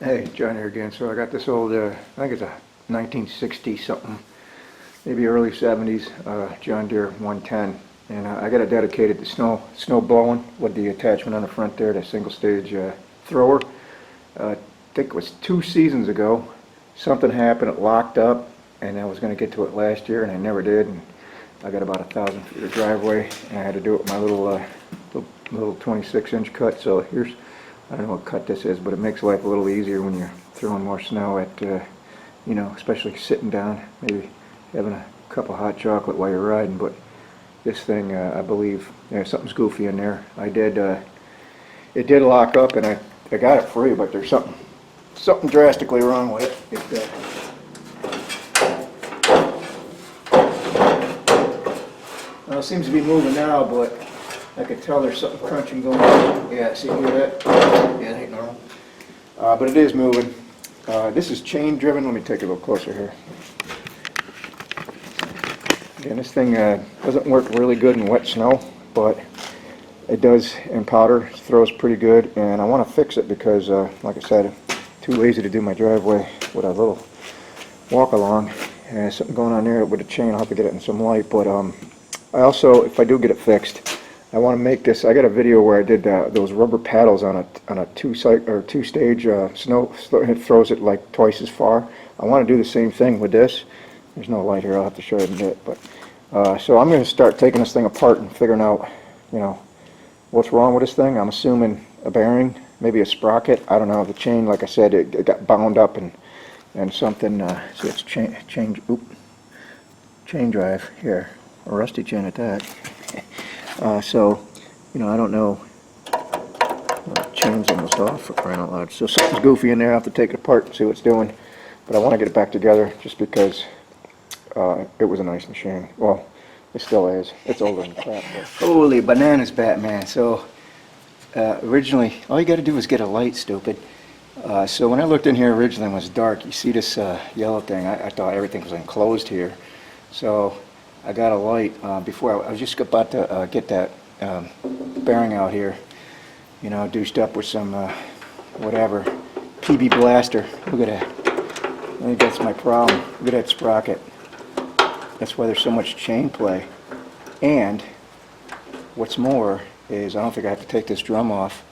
Hey, John here again. So I got this old, I think it's a 1960 something, maybe early 70s John Deere 110, and I got it dedicated to snow blowing with the attachment on the front there, the single stage thrower. I think it was 2 seasons ago. Something happened, it locked up, and I was going to get to it last year, and I never did. And I got about 1,000 feet of driveway, and I had to do it with my little 26-inch cut. So here's, I don't know what cut this is, but it makes life a little easier when you're throwing more snow at, you know, especially sitting down, maybe having a cup of hot chocolate while you're riding. But this thing, I believe, something's goofy in there. It did lock up, and I got it free, but there's something drastically wrong with it. Well, it seems to be moving now, but I can tell there's something crunching going on. Yeah, see, hear that? Yeah, it ain't normal. But it is moving. This is chain driven. Let me take a little closer here. Again, this thing doesn't work really good in wet snow, but it does in powder. It throws pretty good, and I want to fix it because, like I said, I'm too lazy to do my driveway with a little walk along. And there's something going on there with the chain. I'll have to get it in some light, but I also, if I do get it fixed, I want to make this. I got a video where I did those rubber paddles on a two-stage snow. It throws it like twice as far. I want to do the same thing with this. There's no light here. I'll have to show you in a bit. But so I'm going to start taking this thing apart and figuring out, you know, what's wrong with this thing. I'm assuming a bearing, maybe a sprocket. I don't know. The chain, like I said, it got bound up and something. See, it's chain drive here, a rusty chain at that. So, you know, I don't know. The chain's almost off, for crying out loud. So something's goofy in there. I have to take it apart and see what it's doing. But I want to get it back together just because it was a nice machine. Well, it still is. It's older than crap. But. Holy bananas, Batman. So originally, all you got to do is get a light, stupid. So when I looked in here originally, it was dark. You see this yellow thing? I thought everything was enclosed here. So I got a light before. I was just about to get that bearing out here, you know, douched up with some whatever PB blaster. Look at that. I think that's my problem. Look at that sprocket. That's why there's so much chain play. And what's more is I don't think I have to take this drum off,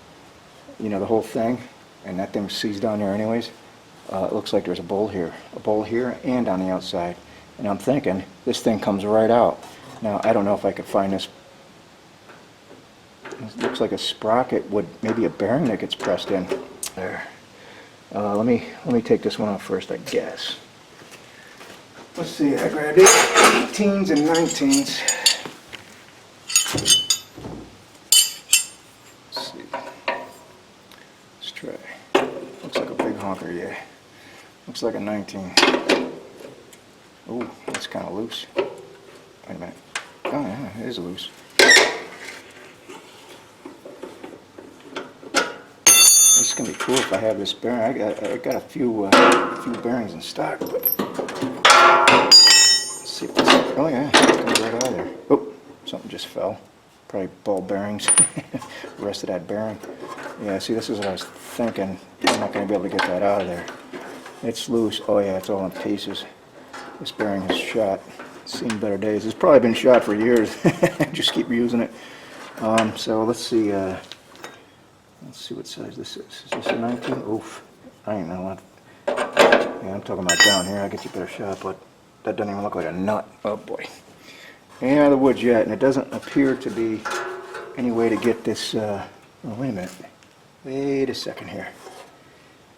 you know, the whole thing, and that thing sees down there anyways. It looks like there's a bowl here and on the outside. And I'm thinking, this thing comes right out. Now, I don't know if I could find this. It looks like a sprocket with maybe a bearing that gets pressed in. There. Let me take this one off first, I guess. Let's see, I grabbed 18s and 19s. Let's see. Let's try. Looks like a big honker, yeah. Looks like a 19. Oh, that's kind of loose. Wait a minute. Oh yeah, it is loose. This is gonna be cool if I have this bearing. I got a few bearings in stock. But let's see if this. Oh yeah, it's coming right out of there. Oh, something just fell. Probably ball bearings. The rest of that bearing. Yeah. See, this is what I was thinking. I'm not gonna be able to get that out of there. It's loose. Oh yeah, it's all in pieces. This bearing is shot. It's seen better days. It's probably been shot for years. Just keep using it. So let's see. Let's see what size this is. Is this a 19? Oof. I don't know. Yeah, I'm talking about down here. I'll get you a better shot, but that doesn't even look like a nut. Oh boy. Ain't out of the woods yet, and it doesn't appear to be any way to get this. Oh, wait a minute. Wait a second here.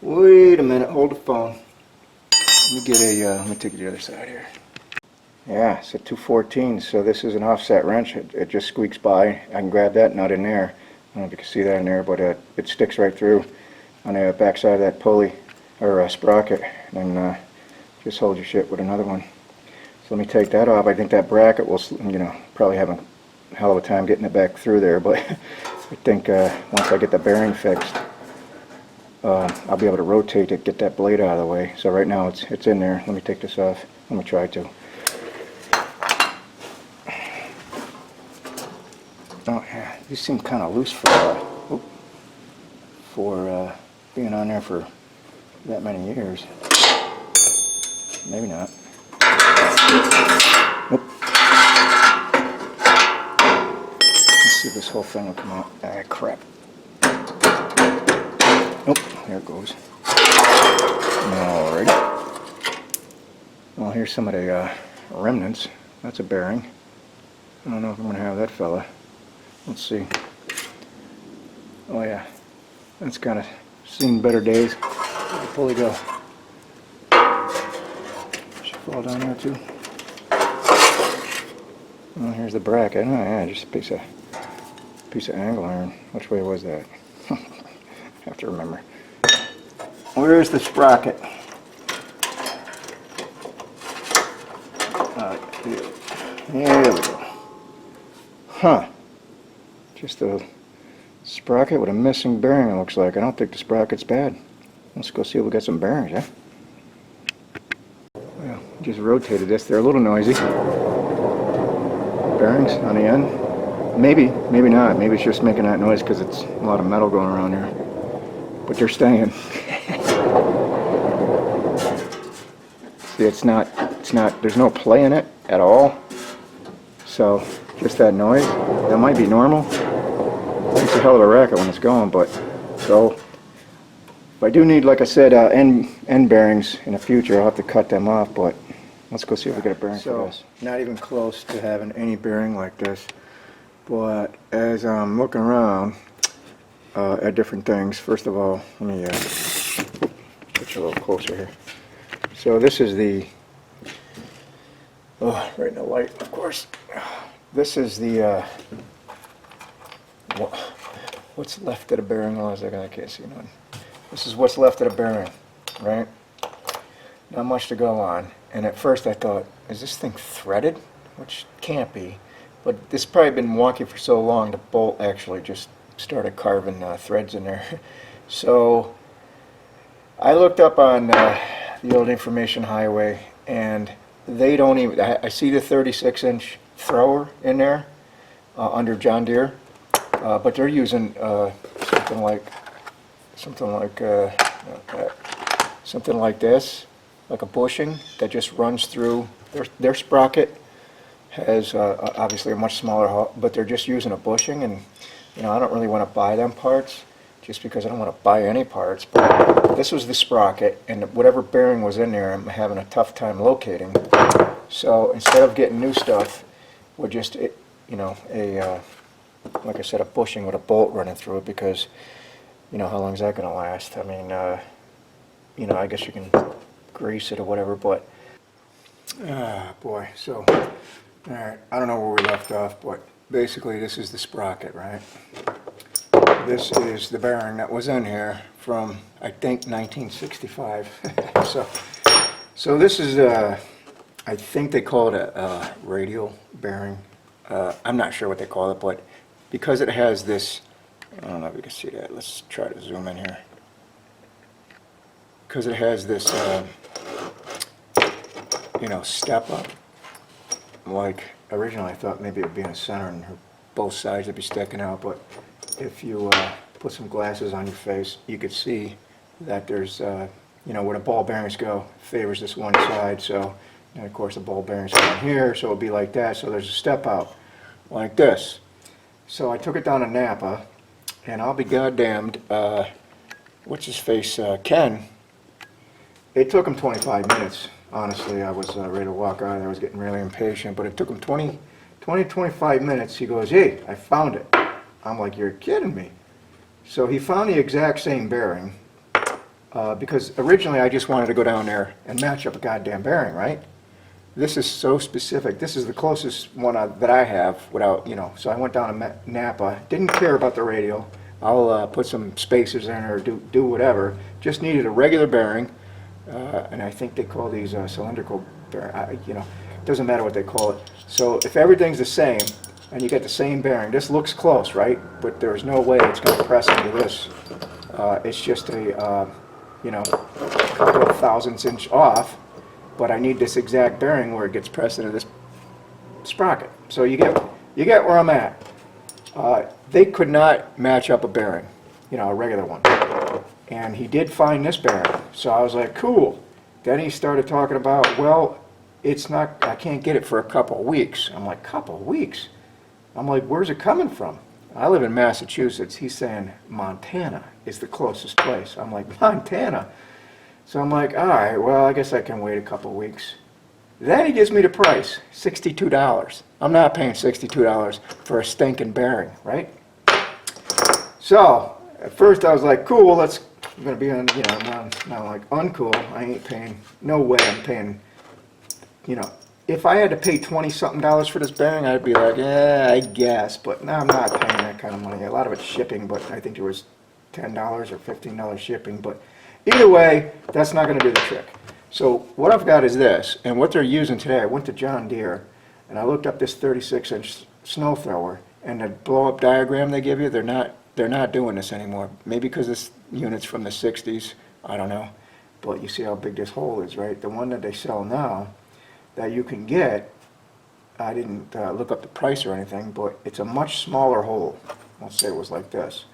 Wait a minute. Hold the phone. Let me take it to the other side here. Yeah, it's a 214, so this is an offset wrench. It just squeaks by. I can grab that nut in there. I don't know if you can see that in there, but it sticks right through on the back side of that pulley, or sprocket, and just hold your shit with another one. So let me take that off. I think that bracket will, you know, probably have a hell of a time getting it back through there, but I think once I get the bearing fixed, I'll be able to rotate it, get that blade out of the way. So right now it's in there. Let me take this off. Let me try to. Oh yeah, these seem kind of loose for being on there for that many years. Maybe not. Oop. Let's see if this whole thing will come out. Ah, crap. Nope, there it goes. Alrighty. Well, here's some of the remnants. That's a bearing. I don't know if I'm going to have that fella. Let's see. Oh yeah, that's kind of seen better days. Where'd the pulley go? Should fall down there too. Well, here's the bracket. Oh yeah, just a piece of angle iron. Which way was that? I have to remember. Where's the sprocket? There we go. Huh. Just a sprocket with a missing bearing, it looks like. I don't think the sprocket's bad. Let's go see if we got some bearings, yeah? Well, just rotated this. They're a little noisy. Bearings on the end. Maybe, maybe not. Maybe it's just making that noise because it's a lot of metal going around there. But they're staying. See, it's not, there's no play in it at all. So, just that noise. That might be normal. It's a hell of a racket when it's going, but so if I do need, like I said, end bearings in the future, I'll have to cut them off, but let's go see if we get a bearing for this. Not even close to having any bearing like this, but as I'm looking around at different things, first of all, let me put you a little closer here. So this is the, right in the light, of course. This is the, what's left of the bearing. Oh, I can't see none. This is what's left of the bearing, right? Not much to go on. And at first I thought, is this thing threaded? Which can't be. But this has probably been wonky for so long, the bolt actually just started carving threads in there. So I looked up on the old information highway, and they don't even, I see the 36-inch thrower in there under John Deere, but they're using something like this, like a bushing that just runs through. Their sprocket has obviously a much smaller hull, but they're just using a bushing, and you know, I don't really want to buy them parts just because I don't want to buy any parts. But this was the sprocket, and whatever bearing was in there, I'm having a tough time locating. So instead of getting new stuff, we're just, you know, like I said, a bushing with a bolt running through it, because, you know, how long is that going to last? I mean, you know, I guess you can grease it or whatever, but, boy, so, alright, I don't know where we left off, but basically this is the sprocket, right? This is the bearing that was in here from, I think, 1965. So this is, I think they call it a radial bearing. I'm not sure what they call it, but because it has this, I don't know if you can see that. Let's try to zoom in here. Because it has this, you know, step up. Like originally I thought maybe it would be in the center and both sides would be sticking out, but if you put some glasses on your face, you could see that there's, you know, where the ball bearings go, favors this one side. So, and of course the ball bearings go in here, so it'll be like that. So there's a step out like this. So I took it down to Napa, and I'll be goddamned, what's his face, Ken. It took him 25 minutes. Honestly, I was ready to walk out of there. I was getting really impatient, but it took him 25 minutes. He goes, hey, I found it. I'm like, you're kidding me. So he found the exact same bearing, because originally I just wanted to go down there and match up a goddamn bearing, right? This is so specific. This is the closest one that I have without, you know, so I went down to Napa, didn't care about the radial. I'll put some spacers in or do whatever. Just needed a regular bearing, and I think they call these cylindrical bearing, you know, doesn't matter what they call it. So if everything's the same, and you get the same bearing, this looks close, right? But there's no way it's going to press into this. It's just a, you know, a couple of thousandths inch off, but I need this exact bearing where it gets pressed into this sprocket. So you get where I'm at. They could not match up a bearing, you know, a regular one. And he did find this bearing. So I was like, cool. Then he started talking about, well, it's not, I can't get it for a couple of weeks. I'm like, couple of weeks? I'm like, where's it coming from? I live in Massachusetts. He's saying Montana is the closest place. I'm like, Montana? So I'm like, all right, well, I guess I can wait a couple of weeks. Then he gives me the price, $62. I'm not paying $62 for a stinking bearing, right? So at first I was like, cool, I'm going to be on, you know, now like, uncool. I ain't paying, no way I'm paying, you know. If I had to pay $20-something for this bearing, I'd be like, yeah, I guess. But no, I'm not paying that kind of money. A lot of it's shipping, but I think it was $10 or $15 shipping. But either way, that's not going to do the trick. So what I've got is this, and what they're using today, I went to John Deere, and I looked up this 36-inch snow thrower, and the blow-up diagram they give you, they're not doing this anymore. Maybe because this unit's from the 60s, I don't know. But you see how big this hole is, right? The one that they sell now, that you can get, I didn't look up the price or anything, but it's a much smaller hole. Let's say it was like this.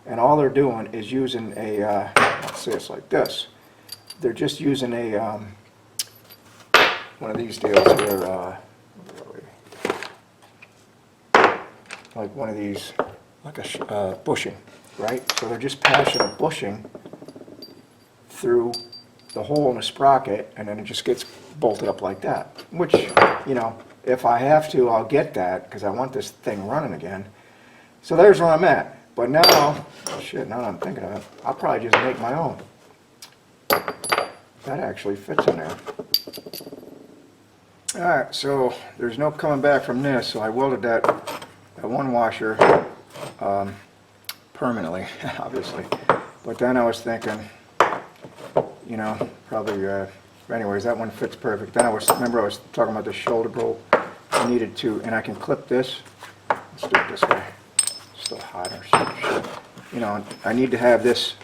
And all they're doing is using a, let's say it's like this. They're just using a, one of these deals here, like one of these, like a bushing, right? So they're just passing a bushing through the hole in the sprocket, and then it just gets bolted up like that. Which, you know, if I have to, I'll get that, because I want this thing running again. So there's where I'm at. But now, shit, now that I'm thinking of it, I'll probably just make my own. That actually fits in there. Alright, so there's no coming back from this, so I welded that one washer permanently, obviously. But then I was thinking, you know, probably, anyways, that one fits perfect. Then remember I was talking about the shoulder bolt. I needed to, and I can clip this. Let's do it this way. It's still hot or some shit. You know, I need to have this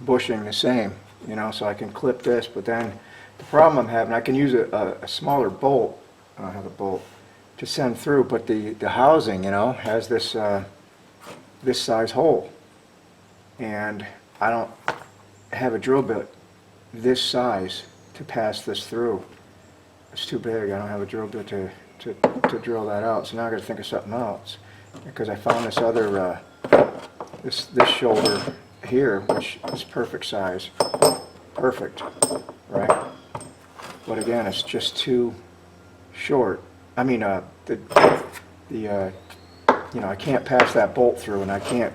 bushing the same, you know, so I can clip this. But then the problem I'm having, I can use a smaller bolt. I don't have a bolt to send through, but the housing, you know, has this this size hole, and I don't have a drill bit this size to pass this through. It's too big. I don't have a drill bit to drill that out. So now I got to think of something else, because I found this other this shoulder here, which is perfect size, perfect, right? But again, it's just too short. I mean, you know, I can't pass that bolt through, and I can't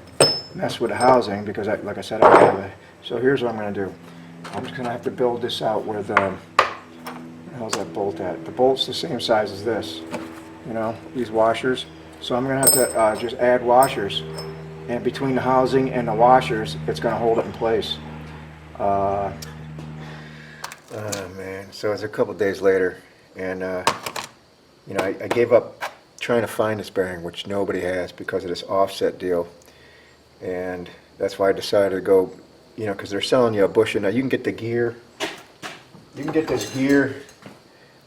mess with the housing because, like I said, I don't have a. So here's what I'm going to do. I'm just going to have to build this out with, where the hell's that bolt at? The bolt's the same size as this, you know, these washers. So I'm going to have to just add washers, and between the housing and the washers, it's going to hold it in place. Oh man, so it's a couple days later, and you know, I gave up trying to find this bearing, which nobody has because of this offset deal, and that's why I decided to go, you know, because they're selling you a bushing. Now you can get the gear, you can get this gear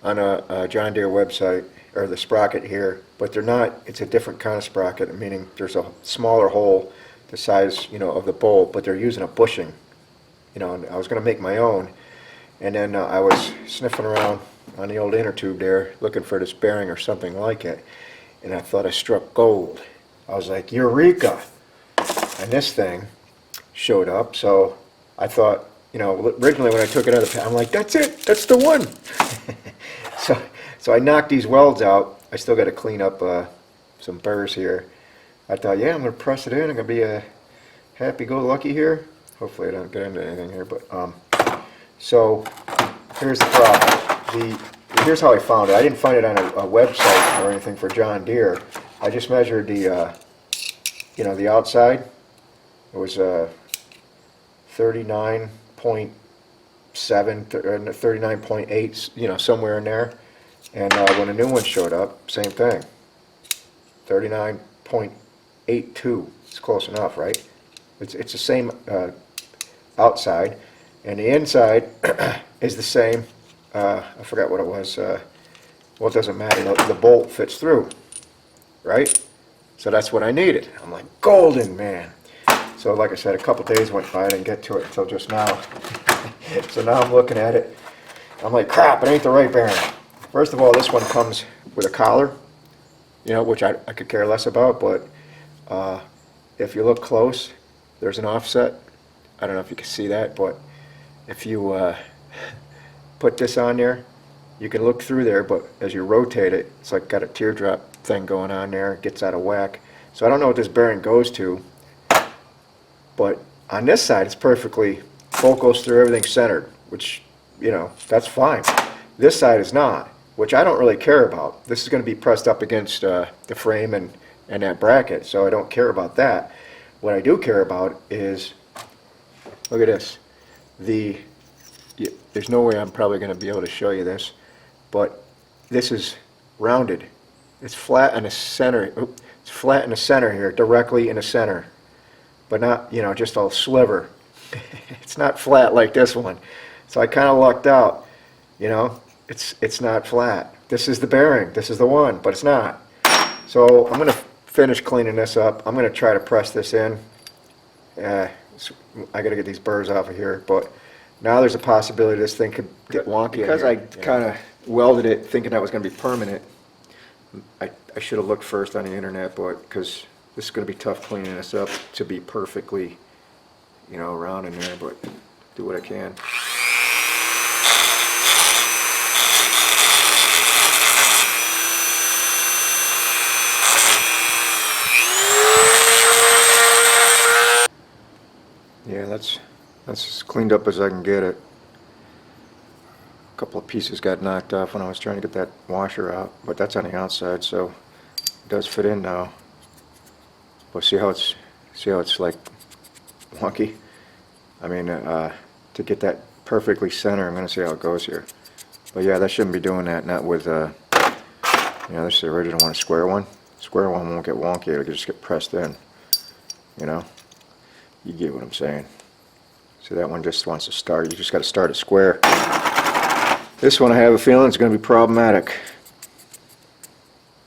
on a John Deere website, or the sprocket here, but they're not, it's a different kind of sprocket, meaning there's a smaller hole the size, you know, of the bolt, but they're using a bushing, you know, and I was going to make my own, and then I was sniffing around on the old inner tube there looking for this bearing or something like it, and I thought I struck gold. I was like, eureka! And this thing showed up, so I thought, you know, originally when I took it out of the pan, I'm like, that's it, that's the one. So I knocked these welds out. I still got to clean up some burrs here. I thought, yeah, I'm going to press it in. I'm going to be a happy-go-lucky here. Hopefully I don't get into anything here, but so here's the problem. Here's how I found it. I didn't find it on a website or anything for John Deere. I just measured the, you know, the outside. It was 39.7, 39.8, you know, somewhere in there. And when a new one showed up, same thing. 39.82. It's close enough, right? It's the same outside, and the inside is the same. I forgot what it was. Well, it doesn't matter. The bolt fits through, right? So that's what I needed. I'm like, golden, man. So like I said, a couple days went by, I didn't get to it until just now. So now I'm looking at it, I'm like, crap, it ain't the right bearing. First of all, this one comes with a collar, you know, which I could care less about, but if you look close, there's an offset. I don't know if you can see that, but if you put this on there, you can look through there, but as you rotate it, it's like got a teardrop thing going on there, it gets out of whack. So I don't know what this bearing goes to, but on this side it's perfectly, bolt goes through, everything's centered, which, you know, that's fine. This side is not, which I don't really care about. This is going to be pressed up against the frame and that bracket, so I don't care about that. What I do care about is, look at this. There's no way I'm probably going to be able to show you this, but this is rounded. It's flat in the center. Oops, it's flat in the center here, directly in the center, but not, you know, just a sliver. It's not flat like this one. So I kind of lucked out, you know. It's not flat. This is the bearing. This is the one, but it's not. So I'm going to finish cleaning this up. I'm going to try to press this in. I got to get these burrs off of here, but now there's a possibility this thing could get wonky. Because I kind of welded it thinking that was going to be permanent, I should have looked first on the internet, but because this is going to be tough cleaning this up to be perfectly, you know, around in there, but do what I can. Yeah, that's as cleaned up as I can get it. A couple of pieces got knocked off when I was trying to get that washer out, but that's on the outside, so it does fit in now. But see how it's like wonky? I mean, to get that perfectly center, I'm going to see how it goes here. But yeah, that shouldn't be doing that, not with, you know, this is the original one, a square one. Square one won't get wonky, it'll just get pressed in, you know. You get what I'm saying. So that one just wants to start. You just got to start it square. This one I have a feeling is going to be problematic.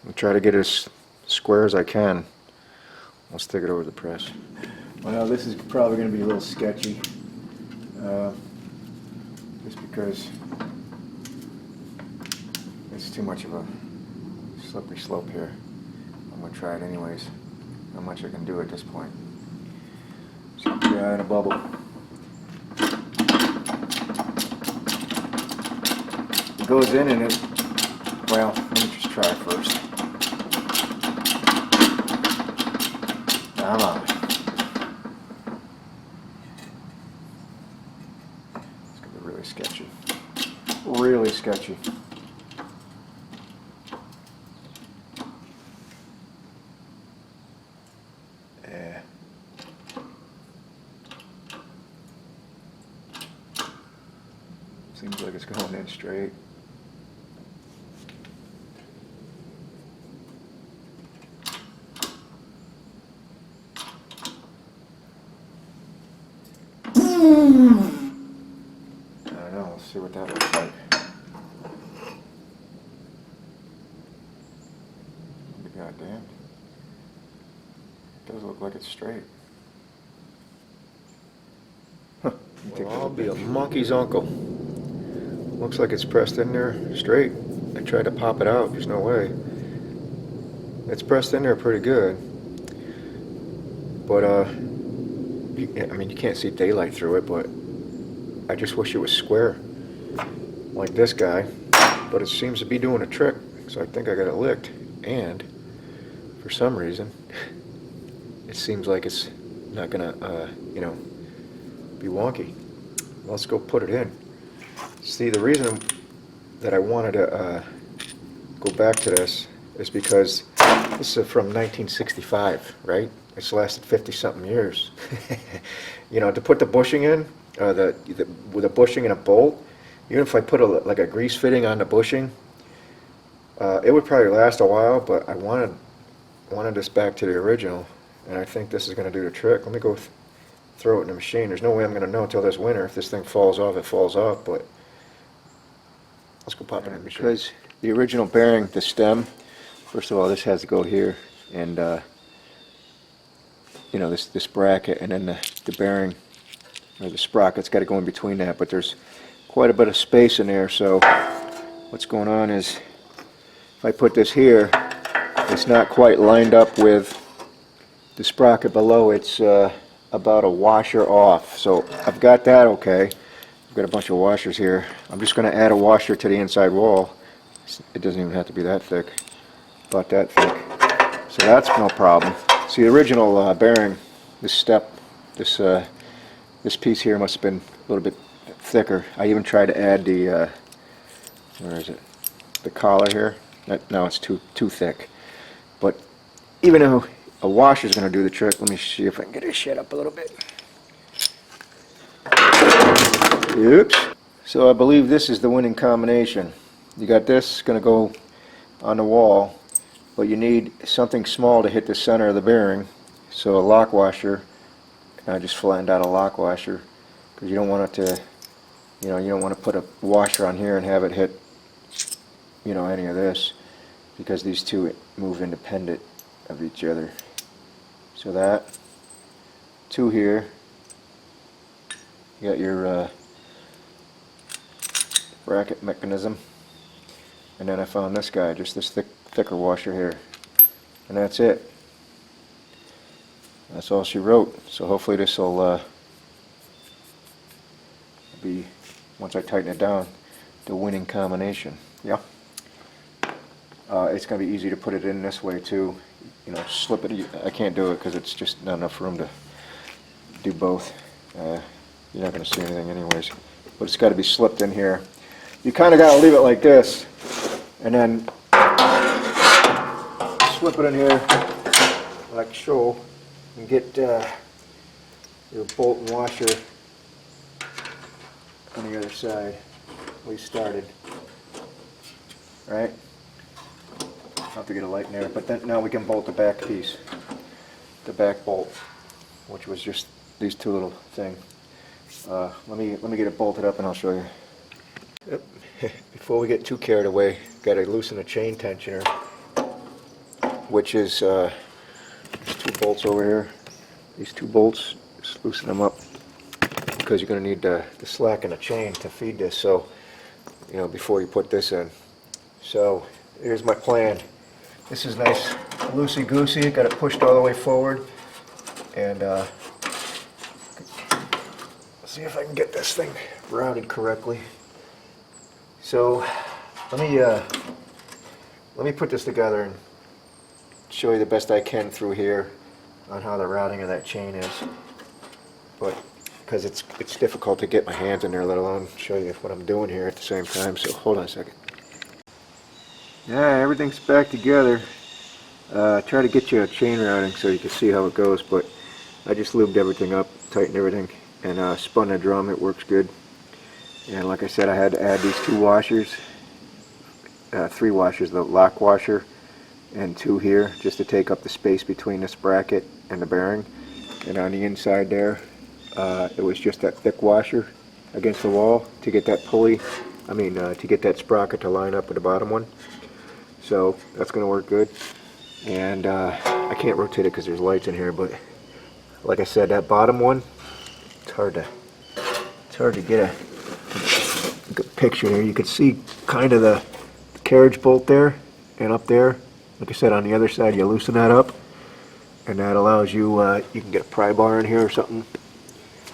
I'll try to get it as square as I can. I'll stick it over the press. Well, this is probably going to be a little sketchy. Just because it's too much of a slippery slope here. I'm going to try it anyways. Not much I can do at this point. Yeah, in a bubble. It goes in and it, well, let me just try it first. Come on. It's going to be really sketchy. Really sketchy. Yeah. Seems like it's going in straight. I don't know, let's see what that looks like. Be goddamn. Does look like it's straight. Huh. Well, I'll be a monkey's uncle. Looks like it's pressed in there straight. I tried to pop it out, there's no way. It's pressed in there pretty good. But, I mean, you can't see daylight through it, but I just wish it was square. Like this guy. But it seems to be doing a trick, so I think I got it licked. And, for some reason, it seems like it's not gonna, you know, be wonky. Let's go put it in. See, the reason that I wanted to go back to this is because this is from 1965, right? It's lasted 50-something years. You know, to put the bushing in, with a bushing and a bolt, even if I put like a grease fitting on the bushing, it would probably last a while. But I wanted this back to the original, and I think this is going to do the trick. Let me go throw it in the machine. There's no way I'm going to know until this winter. If this thing falls off, it falls off. But let's go pop it in the machine. Because the original bearing, the stem, first of all, this has to go here, and you know, this bracket, and then the bearing or the sprocket's got to go in between that. But there's quite a bit of space in there, so what's going on is if I put this here, it's not quite lined up with the sprocket below. It's about a washer off, so I've got that okay. I've got a bunch of washers here. I'm just going to add a washer to the inside wall. It doesn't even have to be that thick, about that thick, so that's no problem. See, the original bearing, this piece here must have been a little bit thicker. I even tried to add the where is it, the collar here. Now it's too thick, but even though a washer is going to do the trick, let me see if I can get this shit up a little bit. Oops. So I believe this is the winning combination. You got this going to go on the wall, but you need something small to hit the center of the bearing. So a lock washer. I just flattened out a lock washer because you don't want it to, you know, you don't want to put a washer on here and have it hit, you know, any of this, because these two move independent of each other. So that, two here, you got your bracket mechanism, and then I found this guy, just this thicker washer here, and that's it. That's all she wrote. So hopefully this will be, once I tighten it down, the winning combination. Yeah. It's going to be easy to put it in this way too. You know, slip it. I can't do it because it's just not enough room to do both. You're not going to see anything anyways. But it's got to be slipped in here. You kind of got to leave it like this, and then slip it in here like so, and get your bolt and washer on the other side. We started. Right? I'll have to get a light in there, but then now we can bolt the back piece, the back bolt, which was just these two little things. Let me get it bolted up and I'll show you. Yep. Before we get too carried away, got to loosen the chain tensioner, which is there's two bolts over here. These two bolts, just loosen them up because you're going to need the slack in the chain to feed this. So, you know, before you put this in. So here's my plan. This is nice, loosey-goosey. Got it pushed all the way forward, and see if I can get this thing routed correctly. So let me put this together and show you the best I can through here on how the routing of that chain is. But because it's difficult to get my hands in there, let alone show you what I'm doing here at the same time. So hold on a second. Yeah, everything's back together. Try to get you a chain routing so you can see how it goes, but I just lubed everything up, tightened everything, and spun the drum. It works good. And like I said, I had to add these two washers, three washers, the lock washer and two here, just to take up the space between this bracket and the bearing. And on the inside there, it was just that thick washer against the wall to get that pulley, to get that sprocket to line up with the bottom one. So that's going to work good. And I can't rotate it because there's lights in here, but like I said, that bottom one, it's hard to get a good picture here. You can see kind of the carriage bolt there and up there. Like I said, on the other side, you loosen that up, and that allows you, you can get a pry bar in here or something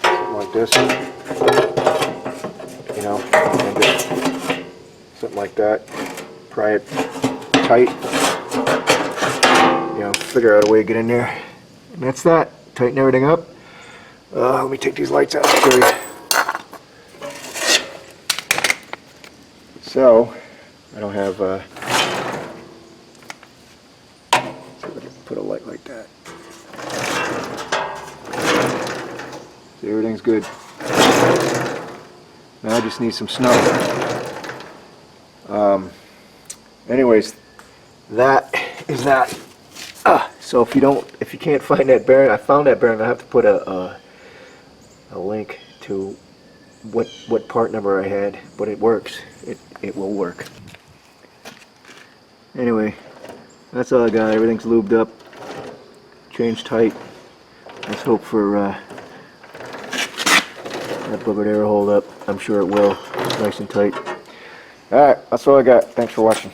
like this, you know, and just something like that. Pry it tight, you know, figure out a way to get in there, and that's that. Tighten everything up. Let me take these lights out and show you. So I don't have put a light like that. So everything's good. Now I just need some snow. Anyways, that is that. So if you can't find that bearing, I found that bearing. I have to put a link to what part number I had, but it works. It will work. Anyway, that's all I got. Everything's lubed up, chain's tight. Let's hope for that booger there will hold up. I'm sure it will. Nice and tight. Alright, that's all I got. Thanks for watching.